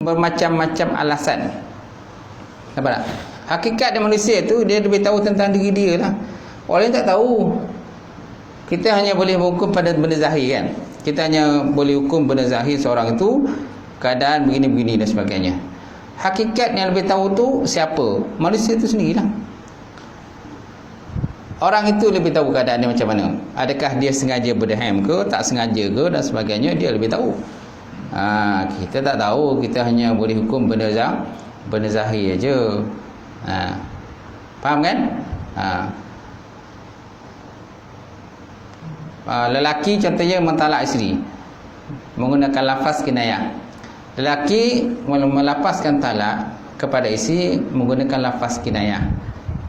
bermacam-macam alasan. Nampak tak? Hakikat dia manusia tu, dia lebih tahu tentang diri dia lah. Orang tak tahu. Kita hanya boleh hukum pada benda zahir kan. Kita hanya boleh hukum benda zahir seorang itu, keadaan begini-begini dan sebagainya. Hakikat yang lebih tahu tu siapa? Manusia tu sendirilah. Orang itu lebih tahu keadaan dia macam mana. Adakah dia sengaja berdeham ke, tak sengaja ke dan sebagainya, dia lebih tahu. Kita tak tahu. Kita hanya boleh hukum benda zahir aja. Faham kan? Lelaki contohnya mentalak isteri menggunakan lafaz kinayah. Lelaki melapaskan talak kepada isteri menggunakan lafaz kinayah.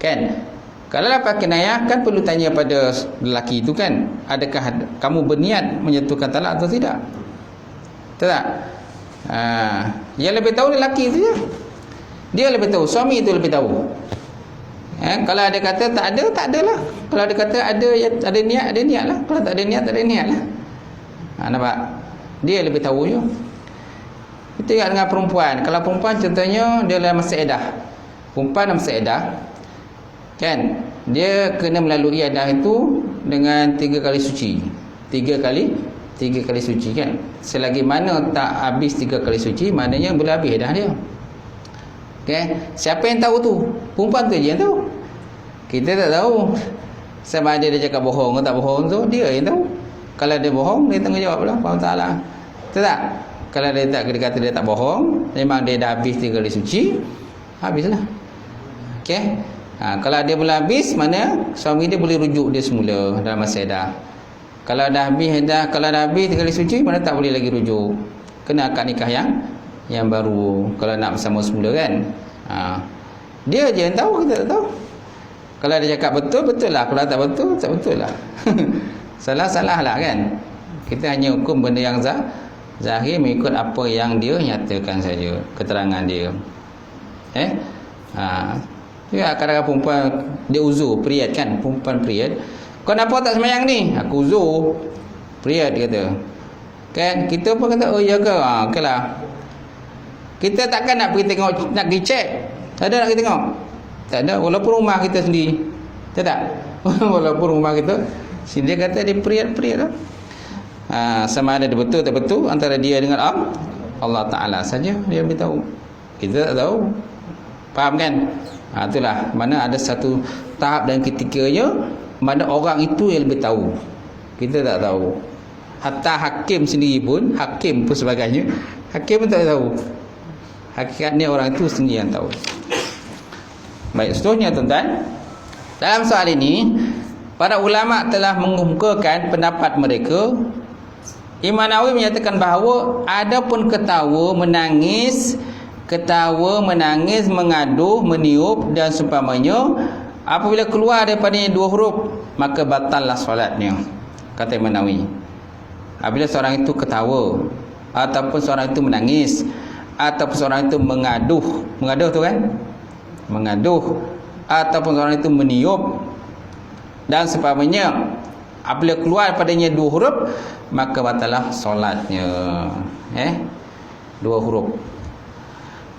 Kan? Kalau lafaz kinayah kan perlu tanya pada lelaki itu kan, adakah kamu berniat menjatuhkan talak atau tidak? Betul tak? Yang lebih tahu lelaki itu je. Dia lebih tahu, suami itu lebih tahu. Kalau ada kata tak ada, tak adalah. Kalau ada kata ada, ya, ada niat lah. Kalau tak ada niat, tak ada niat lah. Nampak? Dia lebih tahu je. Itu yang dengan perempuan. Kalau perempuan contohnya dia dalam masa edah. Perempuan dalam masa edah, kan, dia kena melalui edah itu dengan 3 kali suci. 3 kali suci kan. Selagi mana tak habis 3 kali suci, maknanya boleh habis edah dia. Okay. Siapa yang tahu tu? Perempuan tu je yang tahu. Kita tak tahu. Sama ada dia cakap bohong atau tak bohong tu, dia yang tahu. Kalau dia bohong, dia tanggungjawab lah. Allah Ta'ala. Betul tak? Kalau dia kata dia tak bohong, memang dia dah habis 3 kali suci, habislah. Okay. Kalau dia belum habis, mana suami dia boleh rujuk dia semula dalam masa edah. Kalau dah habis edah, kalau dah habis 3 kali suci, mana tak boleh lagi rujuk. Kena akad nikah yang baru kalau nak bersama semula kan. Dia je yang tahu, kita tak tahu. Kalau dia cakap betul, betul lah. Kalau tak betul, tak betul lah. Salah lah kan. Kita hanya hukum benda yang zahir mengikut apa yang dia nyatakan saja, keterangan dia. Ya, kadang-kadang perempuan dia uzur, period kan. Perempuan period, kau kenapa tak semayang ni? Aku uzur, period, dia kata. Kan, kita pun kata, oh ya ke? Okey lah. Kita takkan nak pergi tengok, nak pergi cek. Tak ada nak pergi tengok. Tak ada, walaupun rumah kita sendiri. Tak? Walaupun rumah kita sendiri, dia kata dia period lah. Sama ada dia betul tak betul antara dia dengan Allah Ta'ala saja dia beritahu. Kita tak tahu. Faham kan? Itulah mana ada satu tahap dan ketikanya mana orang itu yang lebih tahu. Kita tak tahu. Hatta hakim sendiri pun, hakim pun sebagainya, hakim pun tak tahu. Hakikatnya orang itu sendiri yang tahu. Baik, seterusnya tuan-tuan, dalam soal ini para ulama telah mengemukakan pendapat mereka. Imam Nawawi menyatakan bahawa adapun ketawa, menangis, mengaduh, meniup dan seumpamanya, apabila keluar daripadanya 2 huruf, maka batallah solatnya, kata Imam Nawawi. Apabila seorang itu ketawa, ataupun seorang itu menangis, ataupun seorang itu mengaduh tu kan, mengaduh, ataupun seorang itu meniup dan seumpamanya, apabila keluar daripadanya 2 huruf, maka batallah solatnya. 2 huruf.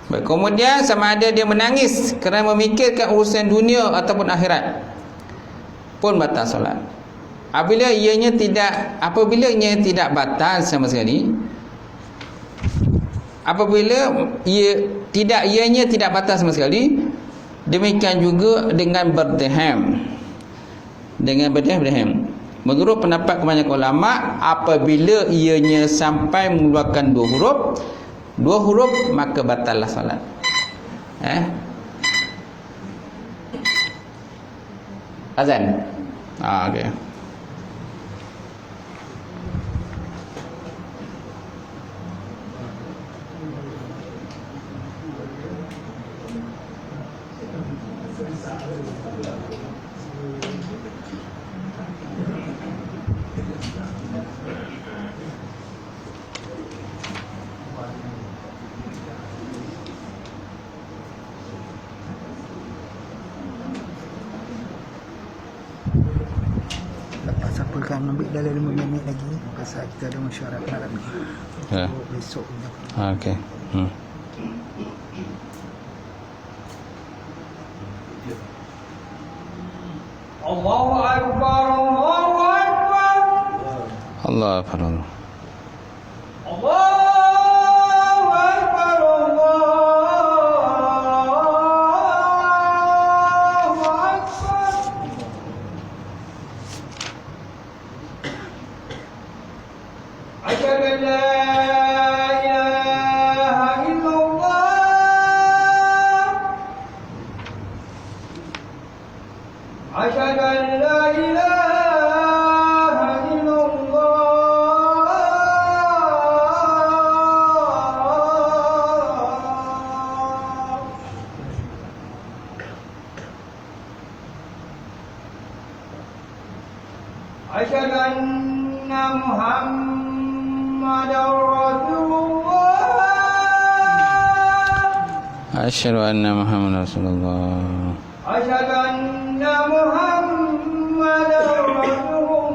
Baik, kemudian sama ada dia menangis kerana memikirkan urusan dunia ataupun akhirat, pun batal solat. Apabila ianya tidak batal sama sekali, apabila ianya tidak batal sama sekali, demikian juga dengan berdeham. Menurut pendapat kebanyakan ulama, apabila ianya sampai mengeluarkan 2 huruf, maka batallah solat. Azan. Okey. Siapa ambil dalam 5 minit lagi pasal kita ada mesyuarat malam ni. Besok punya. Okey. Allah Allah. Allahu Akbar, Allahu Akbar. Asyhadu an la ilaha illallah. Asyhadu an la ilaha illallah. Asyhadu anna Muhammadar Rasulullah. Asyhadu anna Muhammadar Rasulullah. Asyhadu anna Muhammadar Rasulullah.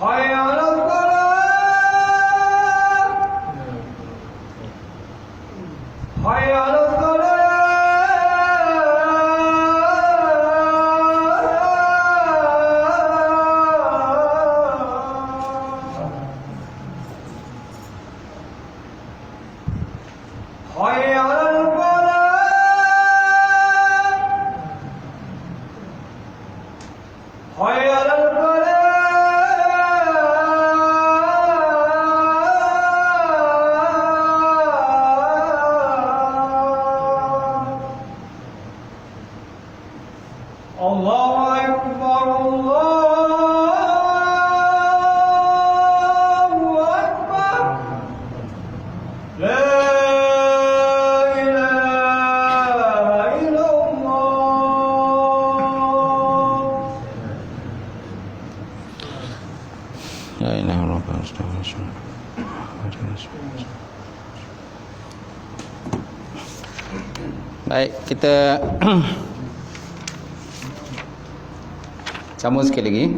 Hayya 'alal salat. Hayya 'alal salat. Hayya 'alal falah. Hayya 'alal falah. Allahu Akbar, Allahu Akbar. La ilaha illallah. La ilaha illallah. Baik, kita sambung sekali lagi.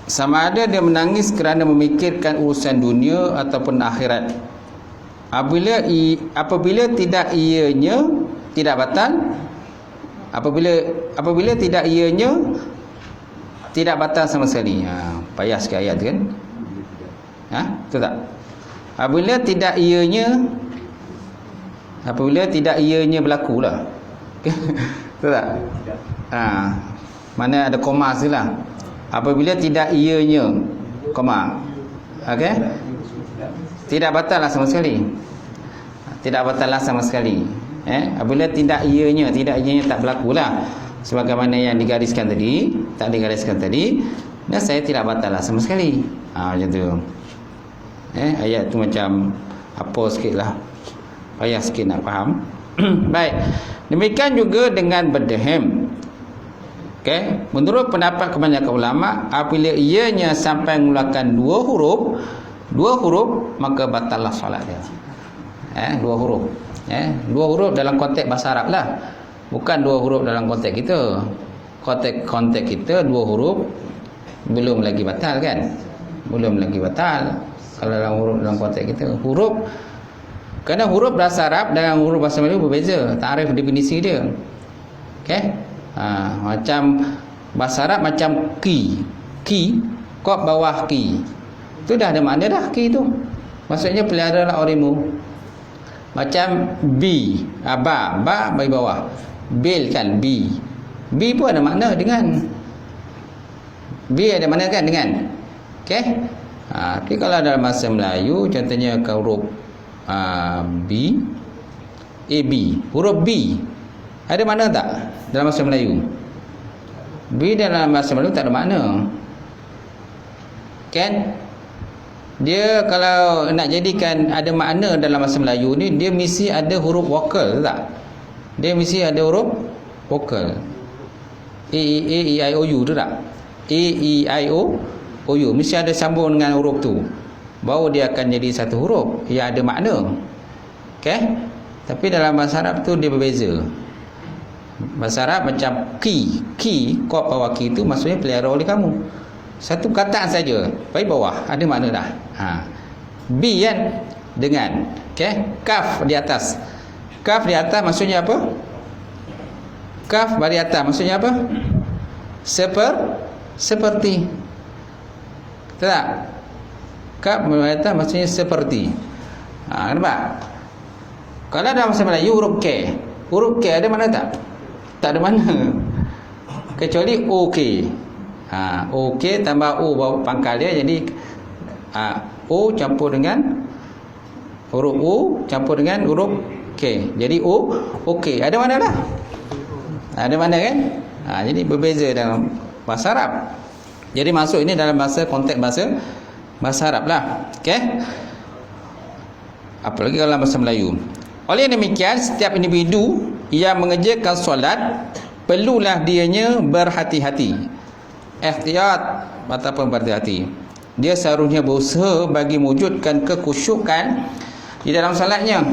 Sama ada dia menangis kerana memikirkan urusan dunia ataupun akhirat. Apabila tidak ianya tidak batal. Apabila tidak ianya tidak batal sama sekali. Payah sikit ayat tu kan? Betul tak? Apabila tidak ianya berlaku lah. Betul tak? Mana ada koma silah. Apabila tidak ianya koma. Okey? Tidak batal lah sama sekali. Tidak batal lah sama sekali. Apabila tidak ianya tak berlaku lah. Sebagaimana yang digariskan tadi, tak digariskan tadi, dan saya tidak batal lah sama sekali. Macam tu. Ayat tu macam apa sikit lah. Payah sikit nak faham. Baik. Demikian juga dengan berdehem. Okey, menurut pendapat kebanyakan ulama, apabila ianya sampai mengeluarkan dua huruf, maka batallah solat dia. Dua huruf. Dua huruf dalam konteks bahasa Arab lah. Bukan dua huruf dalam konteks kita. Konteks kita dua huruf belum lagi batal kan? Belum lagi batal. Kalau dalam huruf dalam konteks kita, huruf, kerana huruf bahasa Arab dengan huruf bahasa Melayu berbeza, tarif definisi dia. Okey? Macam bahasa Arab macam ki, kop bawah ki. Itu dah ada makna dah ki tu. Maksudnya peliharalah orimu. Macam bi, ba bagi bawah. Bil kan bi. Bi pun ada makna dengan. Bi ada makna kan dengan. Okey? Tapi kalau dalam bahasa Melayu contohnya ke huruf B, AB, huruf B ada makna tak dalam bahasa Melayu? B dalam bahasa Melayu tak ada makna kan? Dia kalau nak jadikan ada makna dalam bahasa Melayu ni, dia mesti ada huruf vokal tak? Dia mesti ada huruf vokal. A E I O U tu tak? A E I O U mesti ada sambung dengan huruf tu, baru dia akan jadi satu huruf yang ada makna. Okey? Tapi dalam bahasa Arab tu dia berbeza. Bahasa Arab macam ki, kop bawah ki tu maksudnya pelihara oleh kamu. Satu kataan saja, bagi bawah ada makna dah. Bi kan? Dengan. Okey, kaf di atas. Kaf di atas maksudnya apa? Kaf di atas maksudnya apa? Seperti. Betul tak? Kaf di atas maksudnya seperti. Nampak? Kalau dalam bahasa Melayu huruf K. Huruf K ada mana tak? Tak ada mana. Kecuali OK. OK tambah O bawah pangkal dia jadi O campur dengan huruf U campur dengan huruf K. Jadi O, OK. Ada mana dah? Ada mana kan? Jadi berbeza dalam bahasa Arab. Jadi masuk ini dalam konteks bahasa Arab lah. Okey. Apalagi dalam bahasa Melayu. Oleh demikian, setiap individu yang mengerjakan solat perlulah dianya berhati-hati. Ihtiyat ataupun berhati-hati. Dia seharusnya berusaha bagi mewujudkan kekhusyukan di dalam solatnya.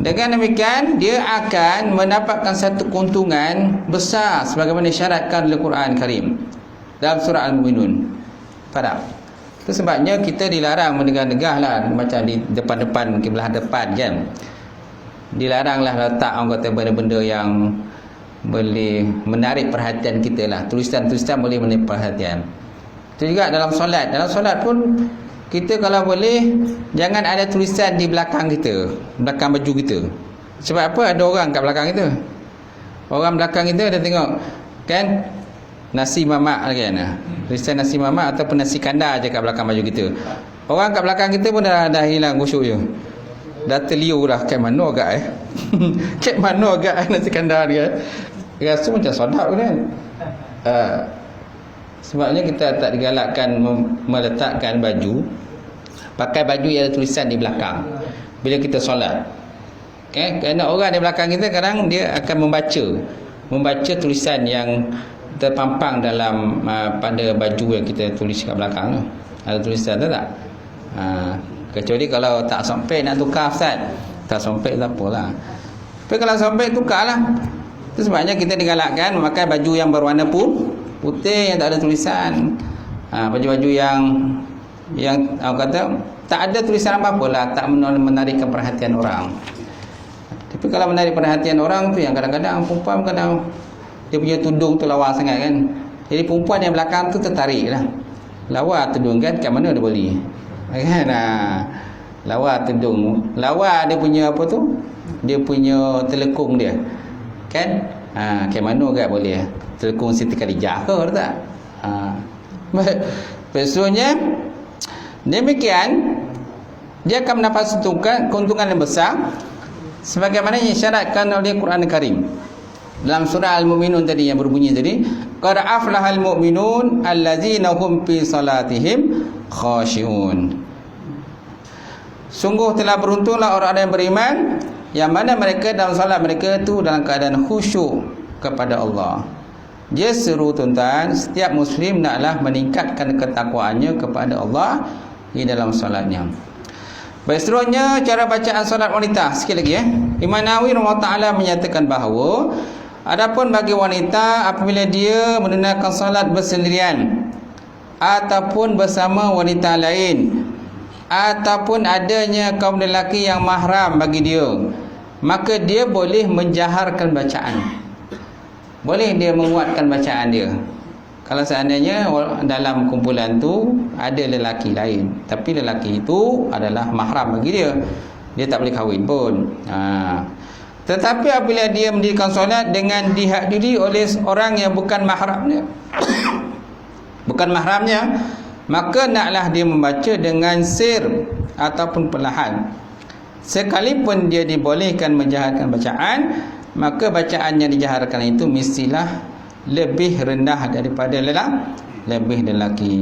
Dengan demikian, dia akan mendapatkan satu keuntungan besar sebagaimana disyaratkan oleh Quran Karim dalam surah Al-Mu'minun. Faham? Itu sebabnya kita dilarang menegah-negah lah, macam di depan-depan, kiblah depan kan. Dilaranglah letak orang kata benda-benda yang boleh menarik perhatian kita lah. Tulisan-tulisan boleh menarik perhatian. Itu juga dalam solat. Dalam solat pun kita kalau boleh jangan ada tulisan di belakang kita, belakang baju kita. Sebab apa? Ada orang kat belakang kita. Orang belakang kita ada tengok kan nasi mamak kan. Tulisan nasi mamak ataupun nasi kandar je kat belakang baju kita. Orang kat belakang kita pun dah hilang khusyuk je. Dah terliur dah kat mana agak kat mana agak nasi kandar dia. Rasa macam sedap kan. Sebabnya kita tak digalakkan meletakkan baju, pakai baju yang ada tulisan di belakang bila kita solat. Okay? Kerana orang di belakang kita kadang dia akan membaca tulisan yang terpampang dalam pada baju yang kita tulis kat belakang tu. Ada tulisan tu tak? Kecuali kalau tak sampai nak tukar Ustaz. Tak sampai tak apalah. Tapi kalau sampai tukarlah. Itu sebabnya kita digalakkan memakai baju yang berwarna putih yang tak ada tulisan. Baju-baju yang orang kata tak ada tulisan apa-apa lah, tak menarikkan perhatian orang. Tapi kalau menarik perhatian orang tu yang kadang-kadang perempuan kadang dia punya tudung tu lawa sangat kan. Jadi perempuan yang belakang tu tertarik lah. Lawa tudung kan, kat mana dia boleh kan. Lawa tudung, lawa dia punya apa tu, dia punya telekung dia kan. Kat mana agak boleh telekung Siti Khadijah ke tak? Maksudnya demikian, dia akan mendapat keuntungan yang besar sebagaimana yang disyaratkan oleh Quran Karim dalam surah Al-Mu'minun tadi yang berbunyi tadi, qad aflahal mu'minun allazina hum fi salatihim khashi'un. Sungguh telah beruntunglah orang-orang yang beriman yang mana mereka dalam solat mereka tu dalam keadaan khusyuk kepada Allah. Dia seru tuan-tuan, setiap muslim naklah meningkatkan ketakwaannya kepada Allah di dalam solatnya. Baik, seterusnya cara bacaan solat wanita. Sikit lagi Imam Nawawi rahimahullah taala menyatakan bahawa adapun bagi wanita apabila dia menunaikan solat bersendirian ataupun bersama wanita lain ataupun adanya kaum lelaki yang mahram bagi dia, maka dia boleh menjaharkan bacaan. Boleh dia menguatkan bacaan dia. Kalau seandainya dalam kumpulan tu ada lelaki lain, tapi lelaki itu adalah mahram bagi dia, dia tak boleh kahwin pun. Tetapi apabila dia mendirikan solat dengan dihadiri oleh orang yang bukan mahramnya bukan mahramnya, maka naklah dia membaca dengan sir ataupun perlahan. Sekalipun dia dibolehkan menjaharkan bacaan, maka bacaan yang dijaharkan itu mestilah lebih rendah daripada lelaki.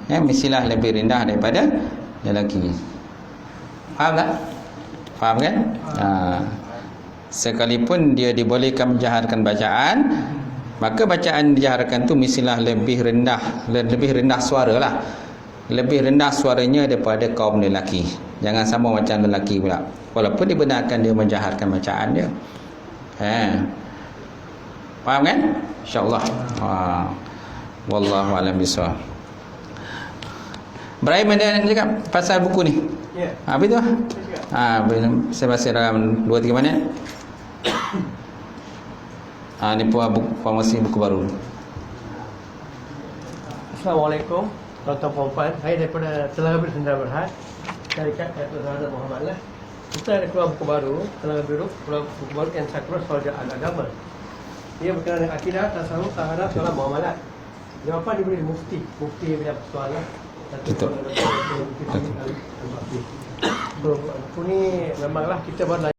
Mestilah lebih rendah daripada lelaki. Faham tak? Faham kan? Sekalipun dia dibolehkan menjaharkan bacaan, maka bacaan dijaharkan tu mestilah lebih rendah suara lah. Lebih rendah suaranya daripada kaum lelaki. Jangan sama macam lelaki pula. Walaupun dibenarkan dia menjaharkan bacaan dia. Faham kan? InsyaAllah. Wallahu a'lam bishawab. Ibrahim ada nak cakap pasal buku ni? Ya. Apa itu? Saya baca dalam 2-3 minit. Ni promosi buku baru. Assalamualaikum tuan-tuan puan-puan. Saya daripada Telaga Biru Sendirian Berhad. Syarikat Datuk Zahra Muhammad lah. Kita ada keluar buku baru, Telaga Biru, keluar buku baru yang saya keluar soal agama. Ia berkenaan dengan akidah, tasawuf, tahadah, soalan muamalat. Jawapan diberi mufti. Mufti yang punya soalan. Betul. So, buku ni memanglah kita buat